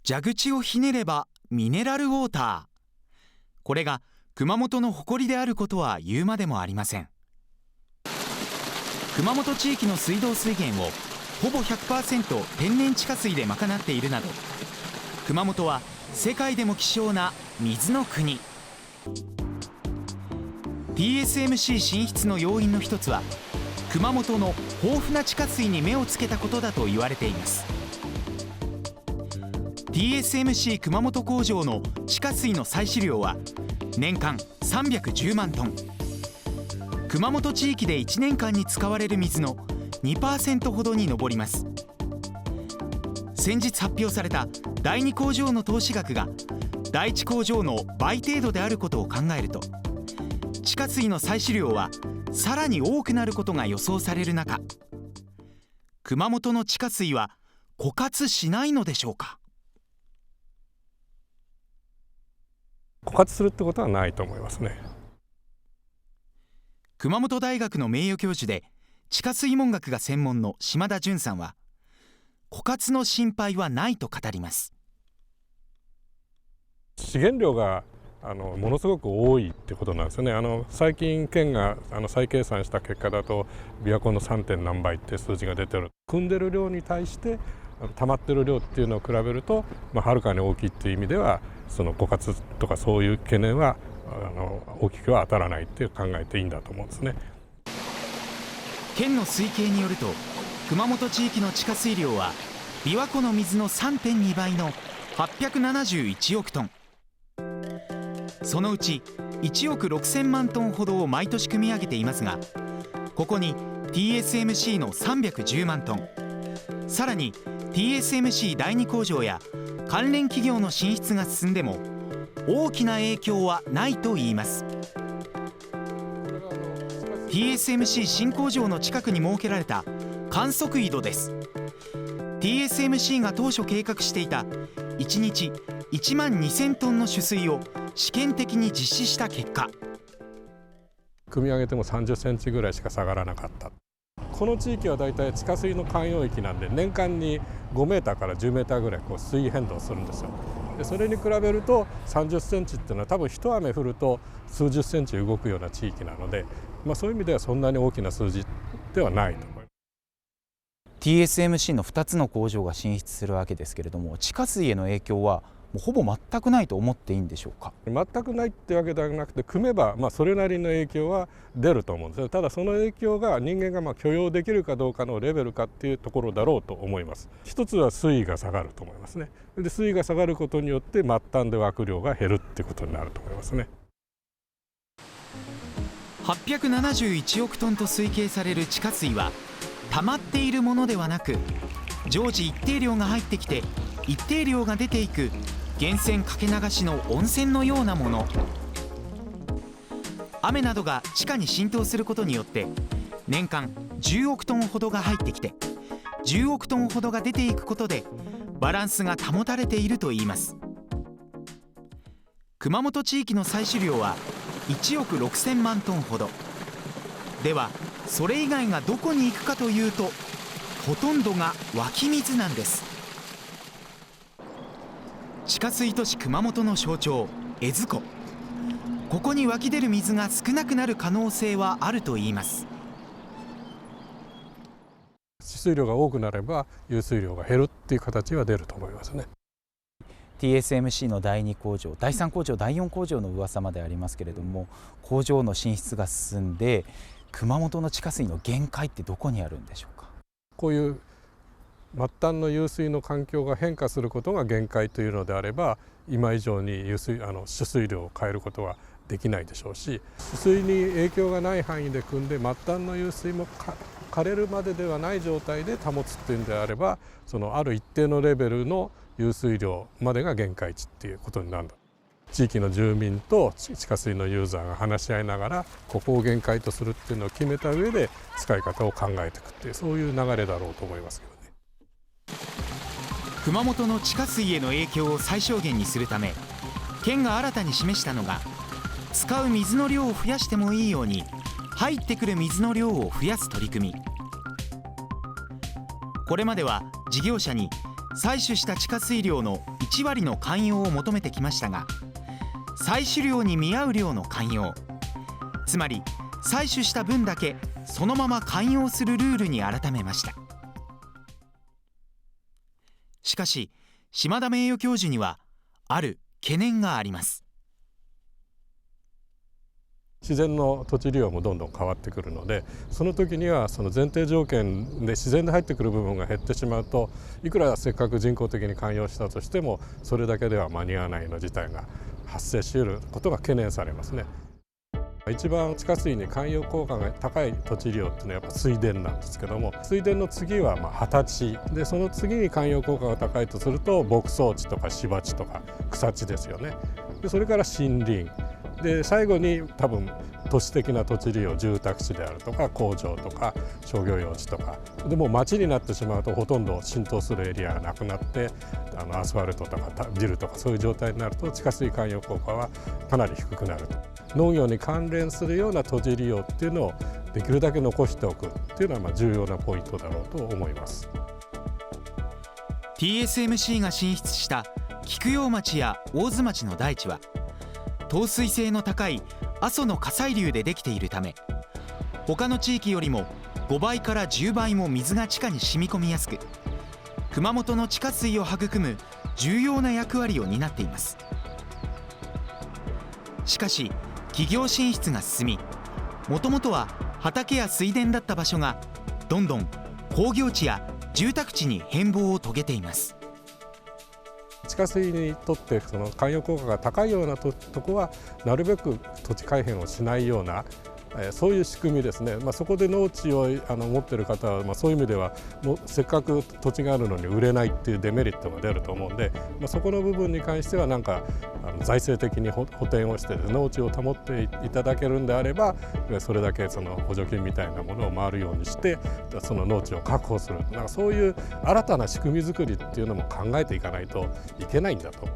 蛇口をひねればミネラルウォーター。これが熊本の誇りであることは言うまでもありません。熊本地域の水道水源をほぼ 100% 天然地下水で賄っているなど、熊本は世界でも希少な水の国。 TSMC 進出の要因の一つは熊本の豊富な地下水に目をつけたことだと言われています。 TSMC 熊本工場の地下水の採取量は年間310万トン。熊本地域で1年間に使われる水の 2% ほどに上ります。先日発表された第2工場の投資額が第1工場の倍程度であることを考えると、地下水の採取量はさらに多くなることが予想される中、熊本の地下水は枯渇しないのでしょうか。枯渇するってことはないと思いますね。熊本大学の名誉教授で地下水文学が専門の島田淳さんは、枯渇の心配はないと語ります。資源量がものすごく多いってことなんですよね。最近県が再計算した結果だと琵琶湖の 3. 点何倍って数字が出てる。汲んでる量に対して溜まってる量っていうのを比べると、はるかに大きいっていう意味では、その枯渇とかそういう懸念は大きくは当たらないって考えていいんだと思うんですね。県の推計によると、熊本地域の地下水量は琵琶湖の水の 3.2 倍の871億トン。そのうち1億6000万トンほどを毎年汲み上げていますが、ここに TSMC の310万トン、さらに TSMC 第2工場や関連企業の進出が進んでも大きな影響はないといいます。 TSMC 新工場の近くに設けられた観測井戸です。 TSMC が当初計画していた1日1万2000トンの取水を試験的に実施した結果、汲み上げても30センチぐらいしか下がらなかった。この地域はだいたい地下水の環容域なんで、年間に5メーターから10メーターぐらい水位変動するんですよ。でそれに比べると30センチっていうのは多分一雨降ると数十センチ動くような地域なので、そういう意味ではそんなに大きな数字ではないと思います。 TSMC の2つの工場が進出するわけですけれども、地下水への影響はもうほぼ全くないと思っていいんでしょうか。全くないってわけではなくて、汲めばそれなりの影響は出ると思うんですよ。ただその影響が人間が許容できるかどうかのレベルかっていうところだろうと思います。一つは水位が下がると思いますね。で水位が下がることによって末端で湧く量が減るっていうことになると思いますね。871億トンと推計される地下水は溜まっているものではなく、常時一定量が入ってきて一定量が出ていく源泉かけ流しの温泉のようなもの。雨などが地下に浸透することによって年間10億トンほどが入ってきて10億トンほどが出ていくことでバランスが保たれているといいます。熊本地域の採取量は1億6000万トンほどでは、それ以外がどこに行くかというと、ほとんどが湧き水なんです。地下水都市熊本の象徴江津湖、ここに湧き出る水が少なくなる可能性はあるといいます。取水量が多くなれば湧水量が減るっていう形は出ると思いますね。TSMC の第2工場、第3工場、第4工場の噂までありますけれども、工場の進出が進んで熊本の地下水の限界ってどこにあるんでしょうか。こういう末端の湧水の環境が変化することが限界というのであれば、今以上に取水量を変えることはできないでしょうし、取水に影響がない範囲で汲んで末端の湧水も枯れるまでではない状態で保つっていうんであれば、ある一定のレベルの湧水量までが限界値っていうことになるんだ。地域の住民と地下水のユーザーが話し合いながら、ここを限界とするっていうのを決めた上で使い方を考えていくっていう、そういう流れだろうと思いますけどね。熊本の地下水への影響を最小限にするため、県が新たに示したのが、使う水の量を増やしてもいいように入ってくる水の量を増やす取り組み。これまでは事業者に採取した地下水量の1割の涵養を求めてきましたが、採取量に見合う量の涵養、つまり採取した分だけそのまま涵養するルールに改めました。しかし島田名誉教授にはある懸念があります。自然の土地利用もどんどん変わってくるので、その時にはその前提条件で自然で入ってくる部分が減ってしまうと、いくらせっかく人工的に涵養したとしてもそれだけでは間に合わないような事態が発生し得ることが懸念されますね。一番地下水に涵養効果が高い土地利用っていうのはやっぱ水田なんですけども、水田の次は畑地で、その次に涵養効果が高いとすると牧草地とか芝地とか草地ですよね。でそれから森林で、最後に多分都市的な土地利用、住宅地であるとか工場とか商業用地とかで、もう町になってしまうとほとんど浸透するエリアがなくなって、アスファルトとかビルとかそういう状態になると地下水涵養効果はかなり低くなると。農業に関連するような土地利用っていうのをできるだけ残しておくっていうのは重要なポイントだろうと思います。 TSMC が進出した菊陽町や大津町の大地は透水性の高い阿蘇の火砕流でできているため、他の地域よりも5倍から10倍も水が地下に染み込みやすく、熊本の地下水を育む重要な役割を担っています。しかし企業進出が進み、もともとは畑や水田だった場所がどんどん工業地や住宅地に変貌を遂げています。地下水にとってその涵養効果が高いようなとこはなるべく土地改変をしないような、そういう仕組みですね。そこで農地を持っている方は、そういう意味ではもうせっかく土地があるのに売れないっていうデメリットが出ると思うんで、そこの部分に関してはなんか財政的に補填をして農地を保っていただけるんであれば、それだけその補助金みたいなものを回るようにしてその農地を確保する、そういう新たな仕組み作りっていうのも考えていかないといけないんだと。